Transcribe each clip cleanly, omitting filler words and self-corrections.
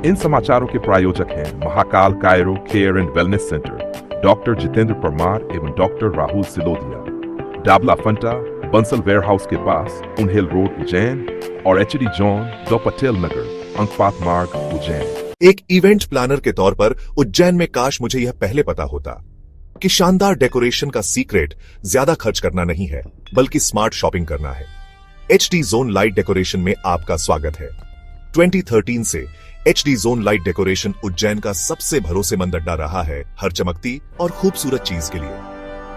इन समाचारों के प्रायोजक हैं Mahakal chiro care and wellness centre, doctor Jitendra Parmar एवं डॉक्टर राहुल सिलोदिया, डाबला फंटा, बंसल वेयर हाउस के पास, उनहिल रोड उज्जैन, और HD zone, the Patel Nagar, Ankpat Marg Ujjain. एक इवेंट प्लानर के तौर पर उज्जैन में काश मुझे यह पहले पता होता कि शानदार डेकोरेशन का सीक्रेट ज्यादा खर्च करना नहीं है, बल्कि स्मार्ट शॉपिंग करना है। HD जोन लाइट डेकोरेशन में आपका स्वागत है। 2013 से HD zone light decoration Ujjain का सबसे भरोसेमंद अड्डा रहा है हर चमकती और खूबसूरत चीज के लिए।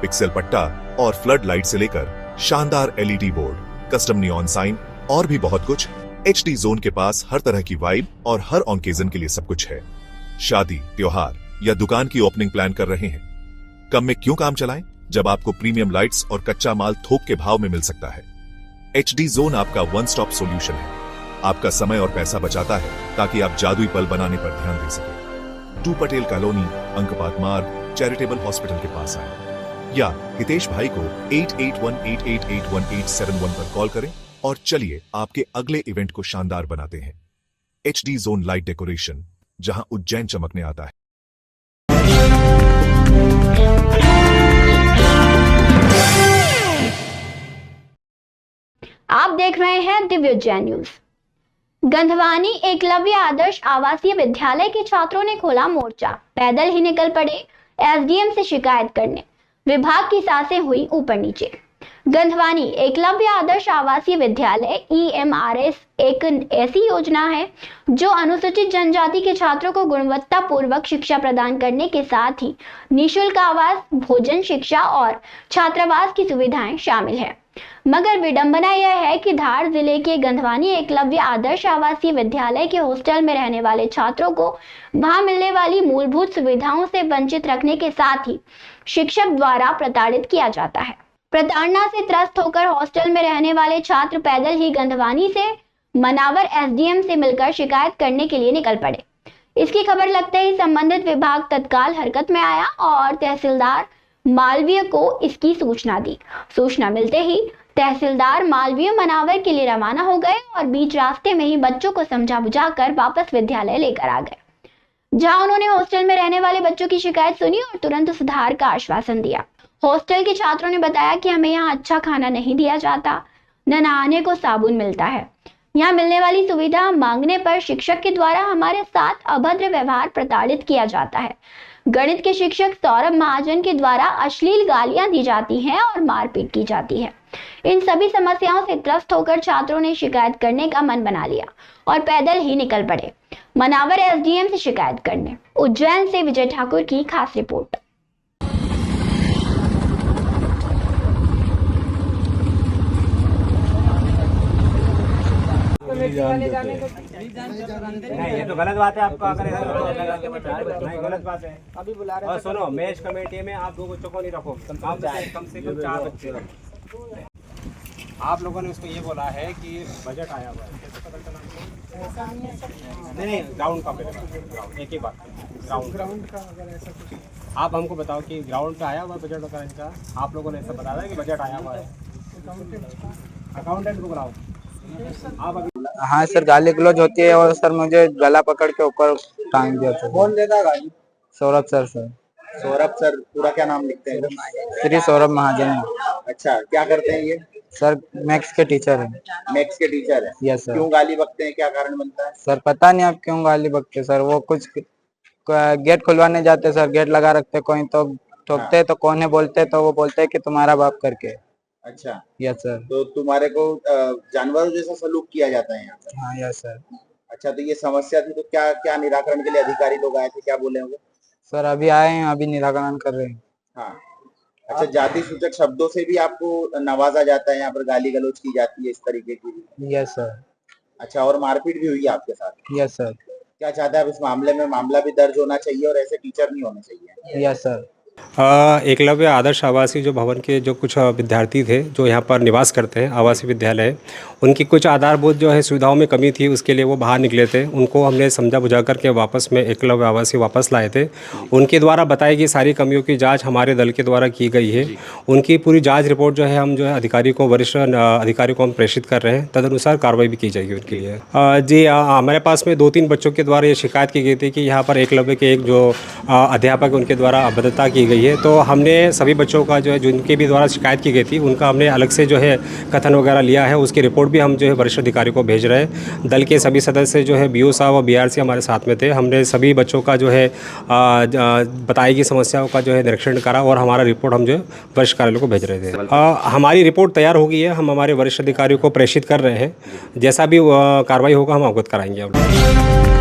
पिक्सल पट्टा और फ्लड लाइट से लेकर शानदार LED board, custom neon sign और भी बहुत कुछ, HD जोन के पास हर तरह की वाइब और हर ऑकेजन के लिए सब कुछ है। शादी, त्योहार या दुकान की ओपनिंग प्लान कर रहे हैं? कम में क्यों काम चलाएं जब आपको प्रीमियम लाइट्स और कच्चा माल थोक के भाव में मिल सकता है। HD जोन आपका वन स्टॉप सॉल्यूशन है। आपका समय और पैसा बचाता है ताकि आप जादुई पल बनाने पर ध्यान दे सकें। 2 पटेल कॉलोनी, अंकपात मार्ग, चैरिटेबल हॉस्पिटल के पास आए या हितेश भाई को 8818881871 पर कॉल करें और चलिए आपके अगले इवेंट को शानदार बनाते हैं। HD जोन लाइट डेकोरेशन, जहां उज्जैन चमकने आता है। आप देख रहे हैं दिव्य उज्जैन न्यूज। गंधवानी एकलव्य आदर्श आवासीय विद्यालय के छात्रों ने खोला मोर्चा, पैदल ही निकल पड़े SDM से शिकायत करने। विभाग की सांसें हुई ऊपर नीचे। गंधवानी एकलव्य आदर्श आवासीय विद्यालय EMRS एक ऐसी योजना है जो अनुसूचित जनजाति के छात्रों को गुणवत्तापूर्वक शिक्षा प्रदान करने के साथ ही निःशुल्क आवास, भोजन, शिक्षा और छात्रावास की सुविधाएं शामिल है। मगर विडंबना यह है कि धार जिले के गंधवानी एकलव्य आदर्श आवासीय विद्यालय के हॉस्टल में रहने वाले छात्रों को वहां मिलने वाली मूलभूत सुविधाओं से वंचित रखने के साथ ही शिक्षक द्वारा प्रताड़ित किया जाता है। प्रताड़ना से त्रस्त होकर हॉस्टल में रहने वाले छात्र पैदल ही गंधवानी से मनावर SDM से मिलकर शिकायत करने के लिए निकल पड़े। इसकी खबर लगते ही संबंधित विभाग तत्काल हरकत में आया और तहसीलदार मालवीय को इसकी सूचना दी। सूचना मिलते ही तहसीलदार मालवीय मनावर के लिए रवाना हो गए और बीच रास्ते में ही बच्चों को समझा बुझाकर वापस विद्यालय लेकर आ गए, जहां उन्होंने हॉस्टल में रहने वाले बच्चों की शिकायत सुनी और तुरंत सुधार का आश्वासन दिया। हॉस्टल के छात्रों ने बताया कि हमें यहाँ अच्छा खाना नहीं दिया जाता, न नहाने को साबुन मिलता है। यहाँ मिलने वाली सुविधा मांगने पर शिक्षक के द्वारा हमारे साथ अभद्र व्यवहार, प्रताड़ित किया जाता है। गणित के शिक्षक सौरभ महाजन के द्वारा अश्लील गालियां दी जाती हैं और मारपीट की जाती है। इन सभी समस्याओं से त्रस्त होकर छात्रों ने शिकायत करने का मन बना लिया और पैदल ही निकल पड़े मनावर SDM से शिकायत करने। उज्जैन से विजय ठाकुर की खास रिपोर्ट। नहीं, ये तो गलत बात है। आपको अगर नहीं, गलत बात है। अभी बुला रहे हैं। और सुनो, मैच कमेटी में आप 2 बच्चों को नहीं रखो, कम से कम 4 बच्चे रखो। आप लोगों ने उसको ये बोला है कि बजट आया हुआ है। नहीं, ग्राउंड का पहले एक ही बात, ग्राउंड का अगर ऐसा कुछ आप हमको बताओ कि ग्राउंड का आया हुआ बजट वगैरह इनका। आप लोगों ने ऐसा बताया कि बजट आया हुआ है। अकाउंटेंट को बुलाओ आप अभी। हाँ सर, गाली गलौज होती है और सर मुझे गला पकड़ के ऊपर टांग दिया था। कौन देता है गाली? सौरभ सर। सौरभ सर, पूरा क्या नाम लिखते हैं? श्री सौरभ महाजन। अच्छा, क्या करते हैं ये? सर मैथ्स के टीचर है। मैथ्स के टीचर है? Yes sir. क्यों गाली बकते हैं, क्या कारण बनता है? सर पता नहीं आप क्यों गाली बकते सर। वो कुछ गेट खुलवाने जाते सर, गेट लगा रखते, कोई तो ठोकते तो कौन है बोलते, तो वो बोलते कि तुम्हारा बाप करके। अच्छा, यस सर। तो तुम्हारे को जानवरों जैसा सलूक किया जाता है यहाँ पर? हाँ यस सर। अच्छा, तो ये समस्या थी, तो क्या क्या निराकरण के लिए अधिकारी लोग आए थे, क्या बोले होंगे? सर अभी आए हैं, अभी निराकरण कर रहे हैं। हाँ, अच्छा, जाति सूचक शब्दों से भी आपको नवाजा जाता है, यहाँ पर गाली गलौज की जाती है इस तरीके की? Yes sir. अच्छा, और मारपीट भी हुई है आपके साथ? Yes sir. क्या चाहते हैं आप इस मामले में? मामला भी दर्ज होना चाहिए और ऐसे टीचर नहीं होने चाहिए। Yes sir. एकलव्य आदर्श आवासीय जो भवन के जो कुछ विद्यार्थी थे जो यहाँ पर निवास करते हैं आवासीय विद्यालय है, उनकी कुछ आधारभूत जो है सुविधाओं में कमी थी, उसके लिए वो बाहर निकले थे। उनको हमने समझा बुझा करके वापस में एकलव्य आवासीय वापस लाए थे। उनके द्वारा बताई गई सारी कमियों की जांच हमारे दल के द्वारा की गई है। उनकी पूरी जांच रिपोर्ट जो है हम जो है अधिकारी को वरिष्ठ अधिकारी को हम प्रेषित कर रहे हैं, तदनुसार कार्रवाई भी की जाएगी उनके लिए। जी हमारे पास में 2-3 बच्चों के द्वारा ये शिकायत की गई थी कि यहाँ पर एकलव्य के एक जो अध्यापक उनके द्वारा अभद्रता की गई है, तो हमने सभी बच्चों का जो है जिनके भी द्वारा शिकायत की गई थी उनका हमने अलग से जो है कथन वगैरह लिया है। उसकी रिपोर्ट भी हम जो है वरिष्ठ अधिकारी को भेज रहे हैं। दल के सभी सदस्य जो है बीओ साहब और बीआरसी हमारे साथ में थे। हमने सभी बच्चों का जो है बताई गई समस्याओं का जो है निरीक्षण करा और हमारा रिपोर्ट हम जो है वरिष्ठ कार्यालय को भेज रहे थे। हमारी रिपोर्ट तैयार हो गई है, हम हमारे वरिष्ठ अधिकारियों को प्रेषित कर रहे हैं। जैसा भी कार्रवाई होगा हम अवगत कराएंगे।